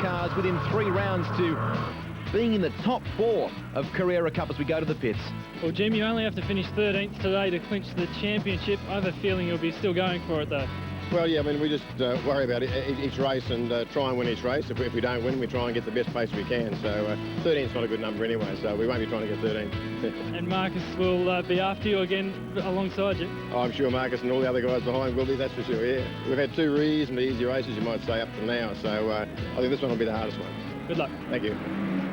cars within 3 rounds to being in the top 4 of Carrera Cup as we go to the pits. Well, Jim, you only have to finish 13th today to clinch the championship. I have a feeling you'll be still going for it, though. Well, yeah, I mean, we just worry about each race and try and win each race. If we don't win, we try and get the best place we can. So 13's not a good number anyway, so we won't be trying to get 13. And Marcus will be after you again alongside you. Oh, I'm sure Marcus and all the other guys behind will be, that's for sure, yeah. We've had 2 reasonably easy races, you might say, up to now, so I think this one will be the hardest one. Good luck. Thank you.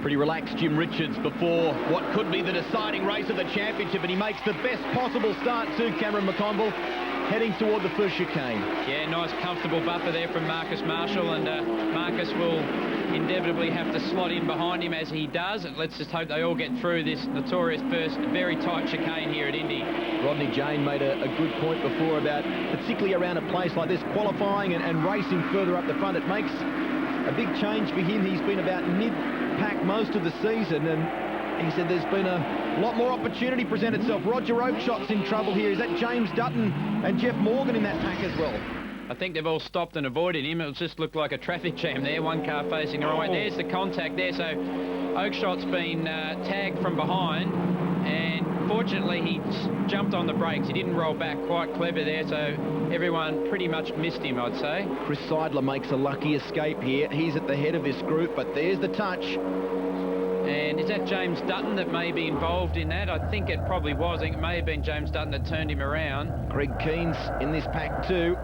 Pretty relaxed Jim Richards before what could be the deciding race of the championship, and he makes the best possible start too, Cameron McConville, heading toward the first chicane. Yeah, nice comfortable buffer there from Marcus Marshall, and Marcus will inevitably have to slot in behind him as he does. Let's just hope they all get through this notorious first very tight chicane here at Indy. Rodney Jane made a good point before about, particularly around a place like this, qualifying and racing further up the front. It makes a big change for him. He's been about mid-pack most of the season, and he said there's been a lot more opportunity present itself. Roger Oakeshot's in trouble here. Is that James Dutton and Jeff Morgan in that pack as well? I think they've all stopped and avoided him. It just looked like a traffic jam there, one car facing the wrong way. There's the contact there, so Oakeshot's been tagged from behind, and fortunately he jumped on the brakes. He didn't roll back, quite clever there, so everyone pretty much missed him, I'd say. Chris Seidler makes a lucky escape here. He's at the head of this group, but there's the touch. And is that James Dutton that may be involved in that? I think it probably was. I think it may have been James Dutton that turned him around. Greg Keen's in this pack too.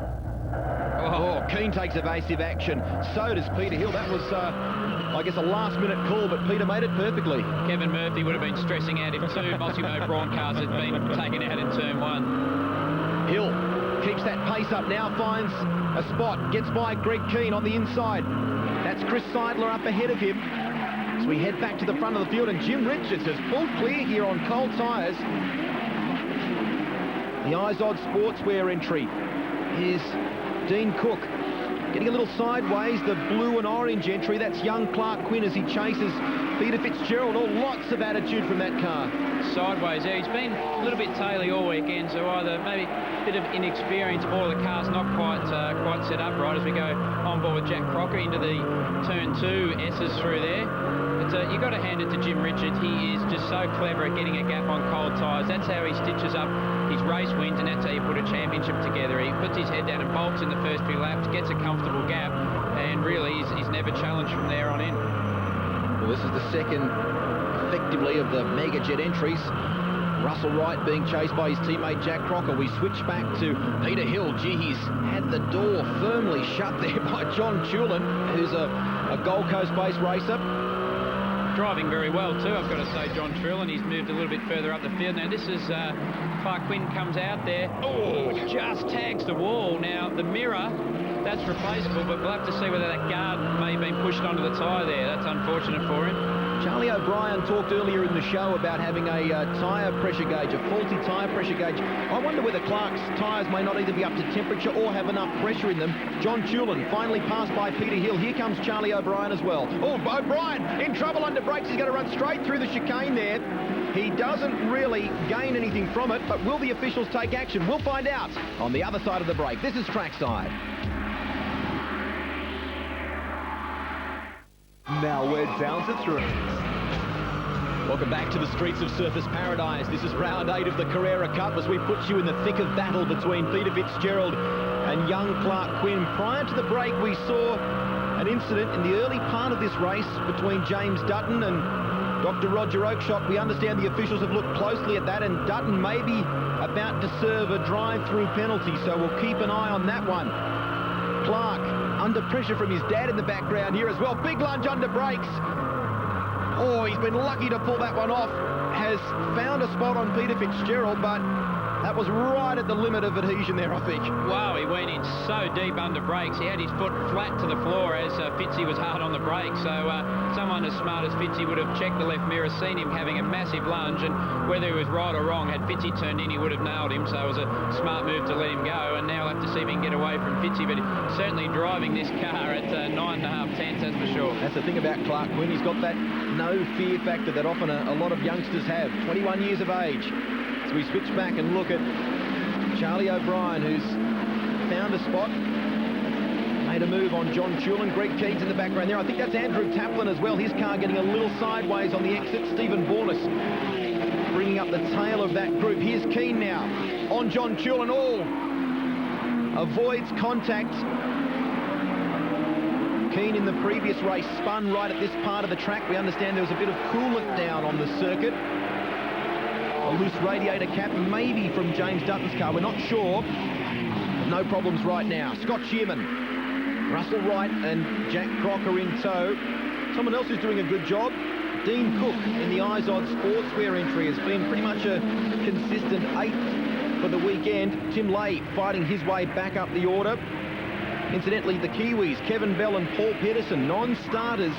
Oh, Keane takes evasive action. So does Peter Hill. That was, I guess, a last-minute call, but Peter made it perfectly. Kevin Murphy would have been stressing out if 2 Mossimo Braun cars had been taken out in turn 1. Hill keeps that pace up now, finds a spot, gets by Greg Keane on the inside. That's Chris Seidler up ahead of him. So we head back to the front of the field, and Jim Richards has pulled clear here on cold tyres. The Izod Sportswear entry is Dean Cook. Getting a little sideways, the blue and orange entry, that's young Clark Quinn as he chases Peter Fitzgerald. Oh, lots of attitude from that car. Sideways there. He's been a little bit taily all weekend, so either maybe a bit of inexperience or the car's not quite set up right as we go on board with Jack Crocker into the turn 2 S's through there. But you've got to hand it to Jim Richards. He is just so clever at getting a gap on cold tyres. That's how he stitches up his race wins, and that's how you put a championship together. He puts his head down and bolts in the first few laps, gets a comfortable gap, and really he's never challenged from there on in. Well, this is the second, effectively, of the Mega Jet entries. Russell Wright being chased by his teammate Jack Crocker. We switch back to Peter Hill. Gee, he's had the door firmly shut there by John Tulin, who's a Gold Coast-based racer. Driving very well too, I've got to say, John Trillin. He's moved a little bit further up the field. Now this is Clark Quinn comes out there. Oh, just tags the wall. Now the mirror, that's replaceable, but we'll have to see whether that guard may have been pushed onto the tyre there. That's unfortunate for him. Charlie O'Brien talked earlier in the show about having a tyre pressure gauge, a faulty tyre pressure gauge. I wonder whether Clark's tyres may not either be up to temperature or have enough pressure in them. John Tulin finally passed by Peter Hill. Here comes Charlie O'Brien as well. Oh, O'Brien in trouble under brakes. He's going to run straight through the chicane there. He doesn't really gain anything from it, but will the officials take action? We'll find out on the other side of the break. This is Trackside. Now we're down to 3. Welcome back to the streets of Surfers Paradise. This is round 8 of the Carrera Cup as we put you in the thick of battle between Peter Fitzgerald and young Clark Quinn. Prior to the break, we saw an incident in the early part of this race between James Dutton and Dr. Roger Oakeshott. We understand the officials have looked closely at that, and Dutton may be about to serve a drive-through penalty, so we'll keep an eye on that one. Clark under pressure from his dad in the background here as well. Big lunge under brakes. Oh, he's been lucky to pull that one off. Has found a spot on Peter Fitzgerald, but that was right at the limit of adhesion there, I think. Wow, he went in so deep under brakes. He had his foot flat to the floor as Fitzy was hard on the brakes. So someone as smart as Fitzy would have checked the left mirror, seen him having a massive lunge, and whether he was right or wrong, had Fitzy turned in, he would have nailed him. So it was a smart move to let him go, and now we'll have to see if he can get away from Fitzy. But certainly driving this car at 9.5 tenths, that's for sure. That's the thing about Clark Quinn. He's got that no fear factor that often a lot of youngsters have. 21 years of age. So we switch back and look at Charlie O'Brien, who's found a spot. Made a move on John Chulin. Greg Keats in the background there. I think that's Andrew Taplin as well. His car getting a little sideways on the exit. Stephen Bornas bringing up the tail of that group. Here's Keane now on John Chulin. Avoids contact. Keane in the previous race spun right at this part of the track. We understand there was a bit of coolant down on the circuit. A loose radiator cap maybe from James Dutton's car. We're not sure. No problems right now. Scott Shearman, Russell Wright and Jack Crocker in tow. Someone else who's doing a good job, Dean Cook in the Izod Sportswear entry, has been pretty much a consistent 8th for the weekend. Tim Lay fighting his way back up the order. Incidentally, the Kiwis, Kevin Bell and Paul Peterson, non-starters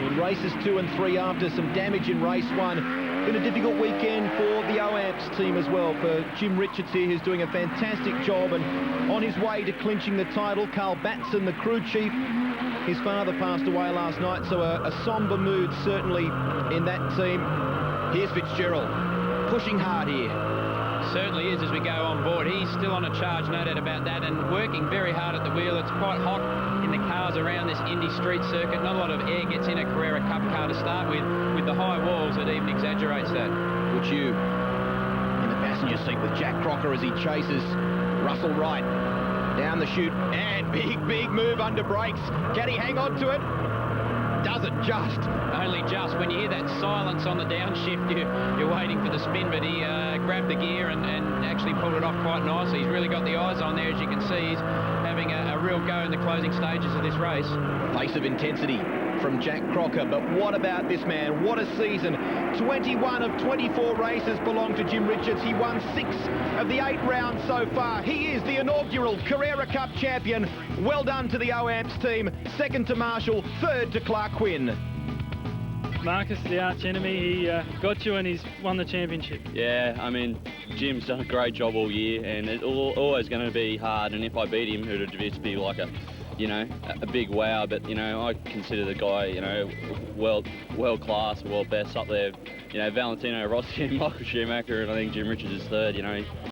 in races 2 and 3 after some damage in race 1. Been a difficult weekend for the OAMPS team as well, for Jim Richards here, who's doing a fantastic job and on his way to clinching the title. Carl Batson, the crew chief, his father passed away last night, so a sombre mood certainly in that team. Here's Fitzgerald, pushing hard here. Certainly is as we go on board. He's still on a charge, no doubt about that, and working very hard at the wheel. It's quite hot in the cars around this Indy Street circuit. Not a lot of air gets in a Carrera Cup car to start with the high walls that even exaggerates that. Would you in the passenger seat with Jack Crocker as he chases Russell Wright down the chute, and big move under brakes. Can he hang on to it? Doesn't just. Only just. When you hear that silence on the downshift, you're waiting for the spin, but he grabbed the gear and actually pulled it off quite nicely. He's really got the eyes on there, as you can see. He's having a real go in the closing stages of this race. Face of intensity from Jack Crocker, but what about this man? What a season. 21 of 24 races belong to Jim Richards. He won 6 of the 8 rounds so far. He is the inaugural Carrera Cup champion. Well done to the OAMPS team. 2nd to Marshall, 3rd to Clark Quinn. Marcus, the arch enemy, he got you and he's won the championship. Yeah, I mean, Jim's done a great job all year, and it's always going to be hard, and if I beat him, it would just be like a big wow. But, I consider the guy, world class, world best up there. Valentino Rossi and Michael Schumacher, and I think Jim Richards is 3rd,